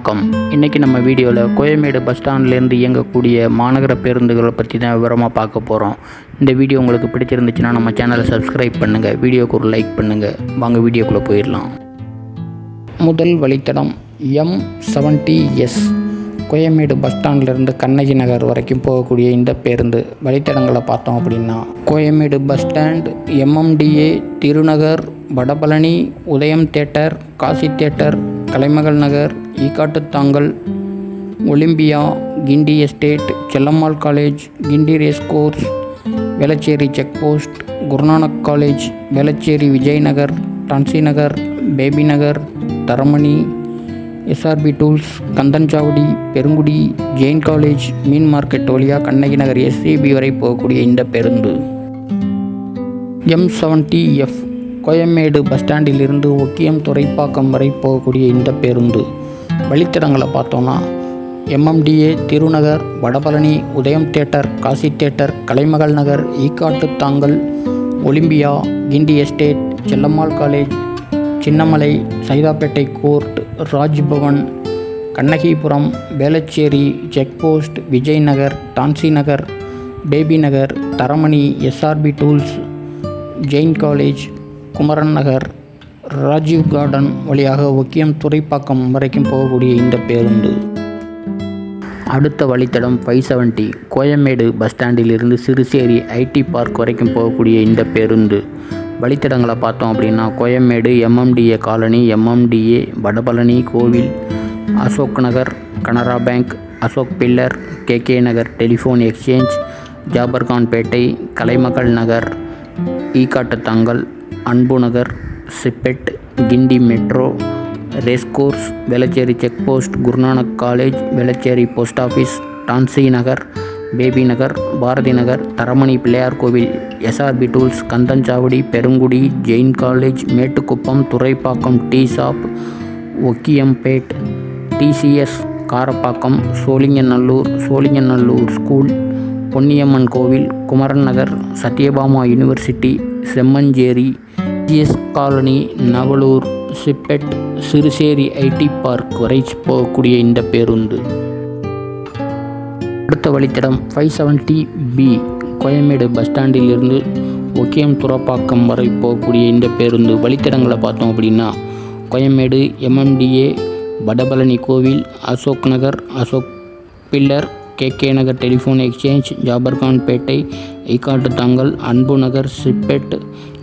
வணக்கம். இன்றைக்கி நம்ம வீடியோவில் கோயம்பேடு பஸ் ஸ்டாண்ட்லேருந்து இயங்கக்கூடிய மாநகர பேருந்துகளை பற்றி தான் விவரமாக பார்க்க போகிறோம். இந்த வீடியோ உங்களுக்கு பிடிச்சிருந்துச்சுன்னா நம்ம சேனலை சப்ஸ்கிரைப் பண்ணுங்கள், வீடியோக்கு ஒரு லைக் பண்ணுங்கள். வாங்க வீடியோக்குள்ளே போயிடலாம். முதல் வழித்தடம் M70S கோயம்பேடு பஸ் ஸ்டாண்ட்லேருந்து கண்ணகி நகர் வரைக்கும் போகக்கூடிய இந்த பேருந்து வழித்தடங்களை பார்த்தோம் அப்படின்னா, Koyambedu bus stand, MMDA, Thirunagar, Vadapalani, Udhayam theatre, Kasi theatre, Kalaimagal Nagar, Ekkattuthangal, Olympia, Guindy estate, Chellammal college, Guindy race course, Velachery check post, Gurunanak college, Velachery Vijay Nagar, Tansi Nagar, baby Nagar, Taramani, SRB tools, Kandanchavadi, Perungudi, Jain college, மீன் மார்க்கெட் வழியாக கண்ணகி நகர் SCB வரை போகக்கூடிய இந்த பேருந்து. M70F கோயம்பேடு பஸ் ஸ்டாண்டிலிருந்து ஒக்கியம் துறைப்பாக்கம் வரை போகக்கூடிய இந்த பேருந்து வழித்தடங்களை பார்த்தோன்னா, MMDA, Thirunagar, Vadapalani, Udhayam theatre, Kasi theatre, Kalaimagal Nagar, Ekkattuthangal, Olympia, Guindy estate, Chellammal college, Chinnamalai, Saidapet court, Rajbhavan, Kannagipuram, Velachery check post, Vijay Nagar, Tansi Nagar, baby Nagar, Taramani, SRB tools, Jain college, Kumaran Nagar, Rajiv garden வழியாக ஒக்கியம் துறைப்பாக்கம் வரைக்கும் போகக்கூடிய இந்த பேருந்து. அடுத்த வழித்தடம் 570 கோயம்பேடு பஸ் ஸ்டாண்டிலிருந்து சிறுசேரி IT பார்க் வரைக்கும் போகக்கூடிய இந்த பேருந்து வழித்தடங்களை பார்த்தோம் அப்படின்னா, Koyambedu MMDA colony, MMDA, Vadapalani கோவில், Ashok Nagar, Canara bank, Ashok pillar, KK Nagar telephone exchange, Jafferkhanpet, Kalaimagal Nagar, Ekkattuthangal, Anbu Nagar, CIPET, Guindy metro, racecourse, Velachery check post, Gurunanak college, Velachery post office, Tansi Nagar, baby Nagar, Bharathi Nagar, Taramani Pillaiyar கோவில், SRB tools, Kandanchavadi, Perungudi, Jain college, Mettukuppam, Thoraipakkam, tea shop, ஒக்கியம்பேட், TCS, Karapakkam, Sholinganallur school, Ponniamman கோவில், Kumaran Nagar, Sathyabama university, Semmancheri, GS colony, Navalur, CIPET, Siruseri IT park வரை போகக்கூடிய இந்த பேருந்து. அடுத்த வழித்தடம் 570B கோயம்பேடு பஸ் ஸ்டாண்டிலிருந்து ஒக்கியம் துறைப்பாக்கம் வரை போகக்கூடிய இந்த பேருந்து வழித்தடங்களை பார்த்தோம் அப்படின்னா, கோயம்பேடு MMDA, வடபழனி கோவில், Ashok Nagar, Ashok pillar, KK Nagar telephone exchange, Jafferkhanpet, Ekkattuthangal, Anbu Nagar, CIPET,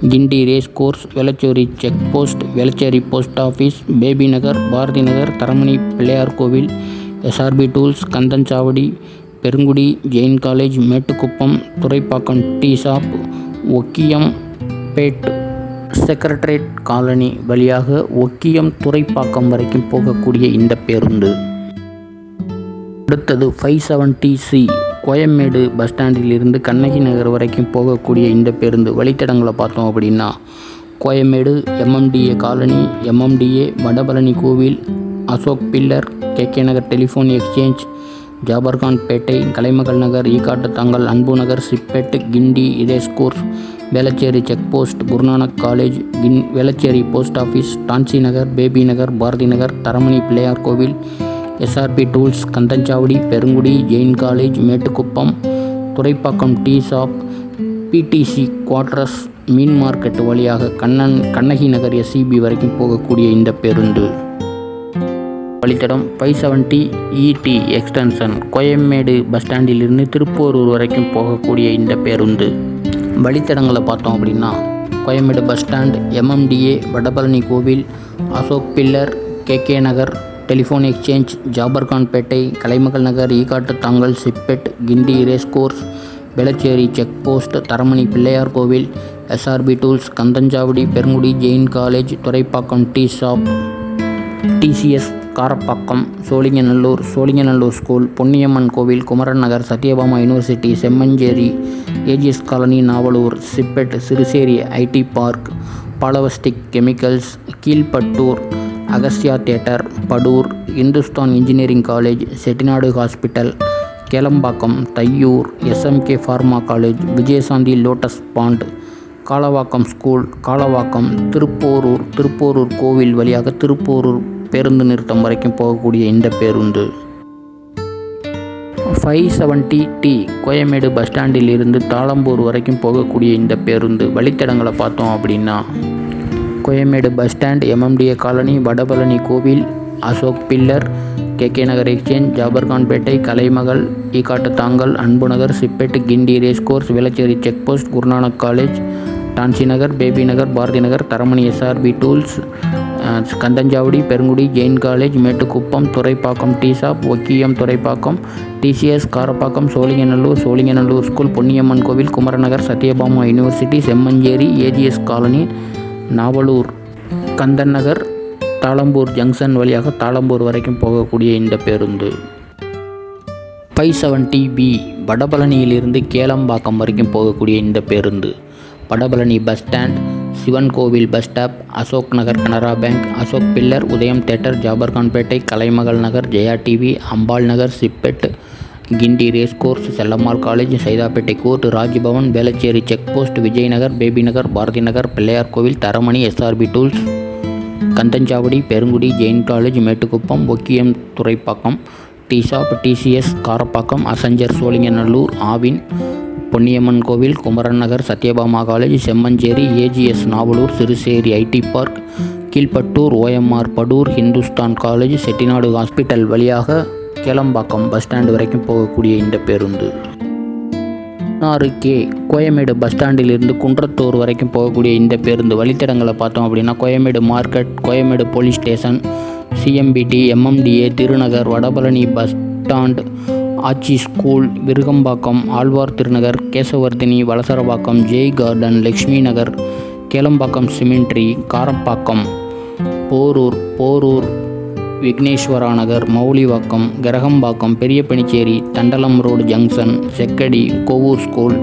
Guindy race course, Velachery check post, Velachery post office, baby Nagar, Bharathi Nagar, Taramani Pillaiyar கோவில், SRB tools, Kandanchavadi, Perungudi, Jain college, Mettukuppam, Thoraipakkam, tea shop, Okkiyampet, secretariat colony வழியாக ஒக்கியம் துறைப்பாக்கம் வரைக்கும் போகக்கூடிய இந்த பேருந்து. அடுத்தது 570C கோயம்பேடு பஸ் ஸ்டாண்டிலிருந்து கண்ணகி நகர் வரைக்கும் போகக்கூடிய இந்த பேருந்து வழித்தடங்களை பார்த்தோம் அப்படின்னா, Koyambedu MMDA colony, MMDA, Vadapalani கோவில், Ashok pillar, KK Nagar telephone exchange, Jafferkhanpet, Kalaimagal Nagar, Ekkattuthangal, Anbu Nagar, CIPET, Guindy racecourse, Velachery check post, Gurunanak college, Velachery post office, Tansi Nagar, baby Nagar, Bharathi Nagar, Taramani Pillaiyar கோவில், SRB tools, Kandanchavadi, Perungudi, Jain college, Mettukuppam, Thoraipakkam, tea shop, PTC quarters, மீன் மார்க்கெட் வழியாக கண்ணகி நகர் SCB வரைக்கும் போகக்கூடிய இந்த பேருந்து. வழித்தடம் 570ET எக்ஸ்டென்ஷன் கோயம்பேடு பஸ் ஸ்டாண்டிலிருந்து திருப்போரூர் வரைக்கும் போகக்கூடிய இந்த பேருந்து வழித்தடங்களை பார்த்தோம் அப்படின்னா, Koyambedu bus stand, MMDA, Vadapalani கோவில், Ashok pillar, KK Nagar telephone exchange, Jafferkhanpet, Kalaimagal Nagar, Ekkattuthangal, CIPET, Guindy race course, Velachery check post, Taramani Pillaiyar கோவில், SRB tools, Kandanchavadi, Perungudi, Jain college, Thoraipakkam, tea shop, TCS, Karapakkam, Sholinganallur school, Ponniamman கோவில், Kumaran Nagar, Sathyabama university, Semmancheri, AGS colony, Navalur, CIPET, Siruseri IT park, பாலவஸ்டிக் chemicals, Kazhipattur, Agasya theatre, Padur, Hindustan engineering college, Chettinad hospital, Kelambakkam, Thaiyur, SMK pharma college, Vijayashanthi lotus pond, Kalavakkam school, Kalavakkam, Thiruporur கோவில் வழியாக திருப்போரூர் பேருந்து நிறுத்தம் வரைக்கும் போகக்கூடிய இந்த பேருந்து. 570T கோயம்பேடு பஸ் ஸ்டாண்டில் இருந்து தாளம்பூர் வரைக்கும் போகக்கூடிய இந்த பேருந்து வழித்தடங்களை பார்த்தோம் அப்படின்னா Koyambedu bus stand, MMDA colony, Vadapalani கோவில், Ashok pillar, KK Nagar exchange, Jafferkhanpet, Kalaimagal, Ekkattuthangal, Anbunagar, CIPET, Guindy racecourse, Velachery check post, Gurunanak college, Tansi Nagar, baby Nagar, Bharathi Nagar, Taramani SRB tools, Kandanchavadi, Perungudi, Jain college, Mettukuppam, Thoraipakkam tea shop, Okkiyam Thoraipakkam, TCS Karapakkam, Sholinganallur school, Ponniamman கோவில், Kumaranagar, Sathyabama university, Semmancheri, AGS colony, Navalur, Kandhan Nagar, Thalambur junction வழியாக தாளம்பூர் வரைக்கும் போகக்கூடிய இந்த பேருந்து. 570B வடபழனியிலிருந்து கேளம்பாக்கம் வரைக்கும் போகக்கூடிய இந்த பேருந்து. வடபழனி பஸ் ஸ்டாண்ட், சிவன் கோவில் bus stop, Ashok Nagar Canara bank, Ashok pillar, Udhayam theatre, Jafferkhanpet, Kalaimagal Nagar, Jaya TV, Ambal Nagar, CIPET, Guindy racecourse, Chellammal college, Saidapet court, Rajbhavan, Velachery check post, Vijayanagar, baby Nagar, Bharathi Nagar, Pillaiyar கோவில், Taramani SRB tools, Kandanchavadi, Perungudi, Jain college, Mettukuppam, Okkiyam Thoraipakkam, tea shop, TCS Karapakkam, Accenture, Sholinganallur, Aavin, Ponniamman கோவில், Kumaran Nagar, Sathyabama college, Semmancheri, AGS Navalur, Siruseri IT park, Kazhipattur, OMR Padur, Hindustan college, Chettinad hospital வழியாக கேளம்பாக்கம் பஸ் ஸ்டாண்டு வரைக்கும் போகக்கூடிய இந்த பேருந்து. 16K கோயம்பேடு பஸ் ஸ்டாண்டிலிருந்து குன்றத்தூர் வரைக்கும் போகக்கூடிய இந்த பேருந்து வழித்தடங்களை பார்த்தோம் அப்படின்னா Koyambedu market, Koyambedu police station, CMBT, MMDA, Thirunagar, Vadapalani bus stand, Aachi school, Virugambakkam, Alwar Thirunagar, Kesavardhini, Valasaravakkam, Jai garden, Lakshmi Nagar, Kelambakkam cemetery, Karapakkam, Porur, Vigneshwara Nagar, Moulivakkam, Gerugambakkam, Periyapanicheri, Thandalam road junction, Chekkadi, Kovur school,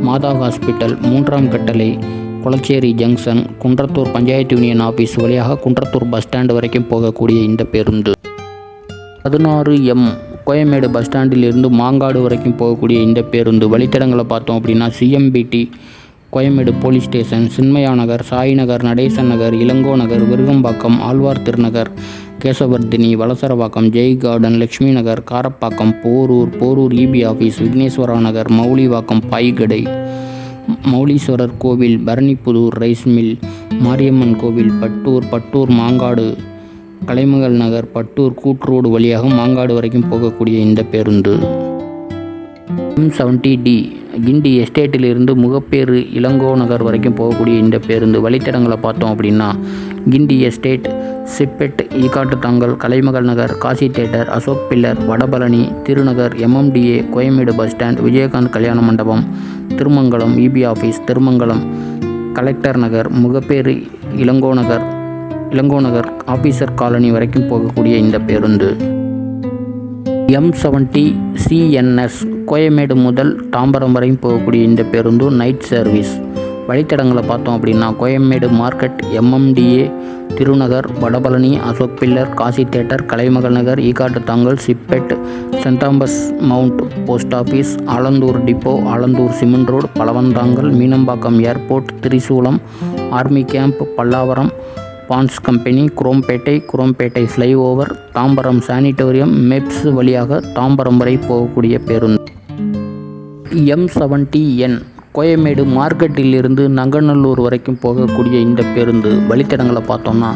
Madha hospital, 3ஆம் கட்டளை, Kulacheri junction, Kundrathur panchayat union office வழியாக குன்றத்தூர் பஸ் ஸ்டாண்டு வரைக்கும் போகக்கூடிய இந்த பேருந்து. 16M கோயம்பேடு பஸ் ஸ்டாண்டில் இருந்து மாங்காடு வரைக்கும் போகக்கூடிய இந்த பேருந்து வழித்தடங்களை பார்த்தோம் அப்படின்னா CMBT Koyambedu police station, Chinmaya Nagar, Sai Nagar, Natesan Nagar, Ilango Nagar, Virugambakkam, Alwar Thirunagar, Kesavardhini, Valasaravakkam, Jai garden, Lakshmi Nagar, Karapakkam, Porur EB office, Vigneshwara Nagar, Moulivakkam, Baikadai, Mouleeswarar கோவில், பரணிப்புதூர் ரைஸ் மில், மாரியம்மன் கோவில், பட்டூர் மாங்காடு, கலைமகள் நகர், பட்டூர் கூட்ரோடு வழியாக மாங்காடு வரைக்கும் போகக்கூடிய இந்த பேருந்து. 70D கிண்டி எஸ்டேட்டிலிருந்து முகப்பேறு, இளங்கோ நகர் வரைக்கும் போகக்கூடிய இந்த பேருந்து வழித்தடங்களை பார்த்தோம் அப்படின்னா Guindy estate, CIPET, Ekkattuthangal, Kalaimagal Nagar, Kasi theatre, Ashok pillar, Vadapalani, Thirunagar, MMDA Koyambedu bus stand, Vijayakanth கல்யாண மண்டபம், Thirumangalam EB office, Thirumangalam, collector Nagar, Mogappair, Ilango Nagar officer colony வரைக்கும் போகக்கூடிய இந்த பேருந்து. M70 CNS கோயம்பேடு முதல் தாம்பரம் வரையும் போகக்கூடிய இந்த பேருந்து நைட் சர்வீஸ். வழித்தடங்களை பார்த்தோம் அப்படின்னா Koyambedu market, MMDA, Thirunagar, Vadapalani, Ashok pillar, Kasi theatre, Kalaimagal Nagar, Ekkattuthangal, CIPET, St Thomas mount post office, Alandur depot, Alandur cement road, Pazhavanthangal, Meenambakkam airport, Tirusulam, army camp, Pallavaram, Pond's company, Chromepet flyover, Tambaram sanatorium, MEPZ வழியாக தாம்பரம் வரை போகக்கூடிய பேருந்து. M70N கோயம்பேடு மார்க்கெட்டில் இருந்து நங்கநல்லூர் வரைக்கும் போகக்கூடிய இந்த பேருந்து வழித்தடங்களை பார்த்தோம்னா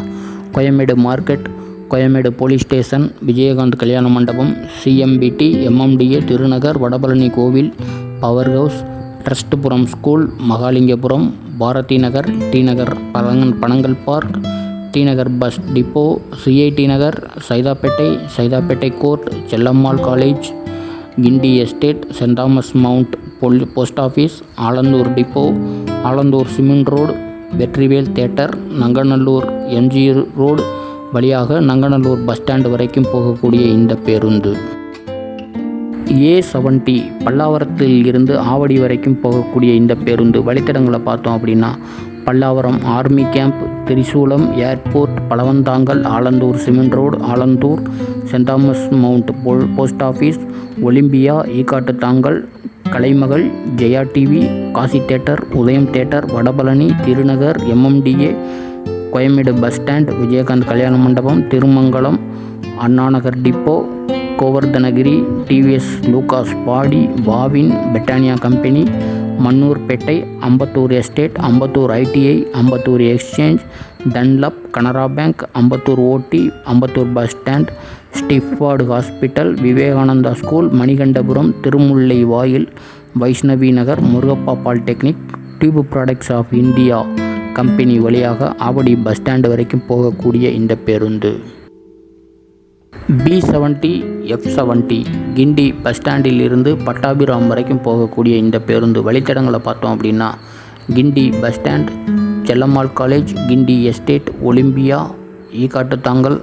Koyambedu market, Koyambedu police station, Vijayakanth கல்யாண மண்டபம், CMBT, MMDA, திருநகர், வடபழனி கோவில், power house, Trustpuram school, Mahalingapuram, Bharathi Nagar, T Nagar, Panagal park, T Nagar bus depot, CIT Nagar, Saidapet court, Chellammal college, Guindy estate, saint Thomas mount post office, Alandur depot, Alandur cement road, Vetrivel theatre, Nanganallur MG road வழியாக நங்கநல்லூர் பஸ் ஸ்டாண்டு வரைக்கும் போகக்கூடிய இந்த பேருந்து. A70 பல்லாவரத்தில் இருந்து ஆவடி வரைக்கும் போகக்கூடிய இந்த பேருந்து வழித்தடங்களை பார்த்தோம் அப்படின்னா Pallavaram army camp, Tirusulam airport, Pazhavanthangal, Alandur cement road, Alandur, saint Thomas mount post office, Olympia, Ekkattuthangal, Kalaimagal, Jaya TV, Kasi theatre, Udhayam theatre, Vadapalani, Thirunagar, MMDA, Koyambedu bus stand, Vijayakanth கல்யாண மண்டபம், திருமங்கலம், அண்ணா நகர் டிப்போ, கோவர்தனகிரி, டிவிஎஸ் லூகாஸ் பாடி, பாவின் Britannia company, Mannurpet, Ambattur estate, Ambattur ITI, Ambattur exchange, Dunlop, Canara bank, Ambattur OT, Ambattur bus stand, Stedford hospital, Vivekananda school, Manikandapuram, Thirumullaivoyal, Vaishnavi Nagar, Murugappa polytechnic, tube products of India company வழியாக Avadi bus stand வரைக்கும் போகக்கூடிய இந்த பேருந்து. B70 F70 கிண்டி bus ஸ்டாண்டில் இருந்து பட்டாபிராம் வரைக்கும் போகக்கூடிய இந்த பேருந்து வழித்தடங்களை பார்த்தோம் அப்படின்னா, Guindy bus stand, Chellammal college, Guindy estate, Olympia, Ekkattuthangal,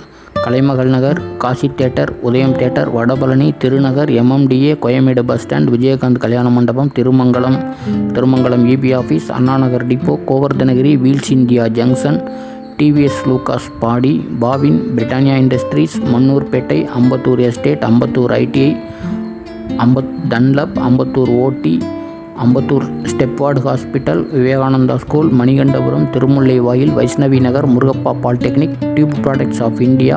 Kalaimagal Nagar, Kasi theatre, Udhayam theatre, Vadapalani, Thirunagar, MMDA, Koyambedu bus stand, Vijayakanth கல்யாண மண்டபம், Thirumangalam EB office, Anna Nagar depot, Govardhanagiri, wheels India junction, TVS Lucas Padi, பாவின் Britannia industries, Mannurpet, Ambattur estate, Ambattur ITI, Dunlop, Ambattur OT, Ambattur Stedford hospital, Vivekananda school, Manikandapuram, Thirumullaivoyal, Vaishnavi Nagar, Murugappa polytechnic, tube products of India,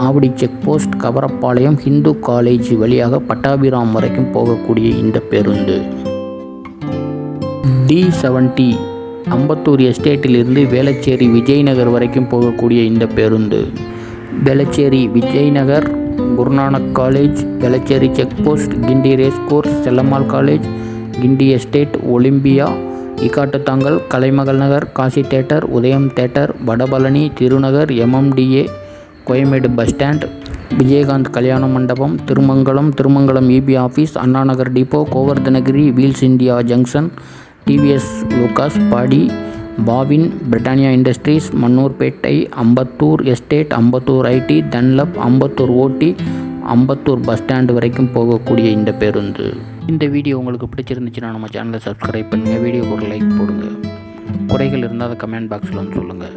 Avadi check post, Kavarapalayam, Hindu college வழியாக பட்டாபிராம் வரைக்கும் போகக்கூடிய இந்த பேருந்து. D70 Ambattur எஸ்டேட்டிலிருந்து Velachery Vijayanagar வரைக்கும் போகக்கூடிய இந்த பேருந்து. Velachery Vijayanagar, Gurunanak college, Velachery check post, Guindy race course, Chellammal college, Guindy estate, Olympia, Ekkattuthangal, Kalaimagal Nagar, Kasi theatre, Udhayam theatre, Vadapalani, Thirunagar, MMDA, Koyambedu bus stand, Vijayakanth கல்யாண மண்டபம், Thirumangalam EB office, Anna Nagar depot, Govardhanagiri, wheels India junction, TVS Lucas Padi, பாவின் Britannia industries, Mannurpet, Ambattur estate, Ambattur IT, Dunlop, Ambattur OT, Ambattur bus stand வரைக்கும் போகக்கூடிய இந்த பேருந்து. இந்த வீடியோ உங்களுக்கு பிடிச்சிருந்துச்சுன்னா நம்ம சேனலை சப்ஸ்கிரைப் பண்ணுங்கள், வீடியோக்கு ஒரு லைக் போடுங்க, குறைகள் இருந்தால் அதை கமெண்ட் பாக்ஸில் வந்து சொல்லுங்கள்.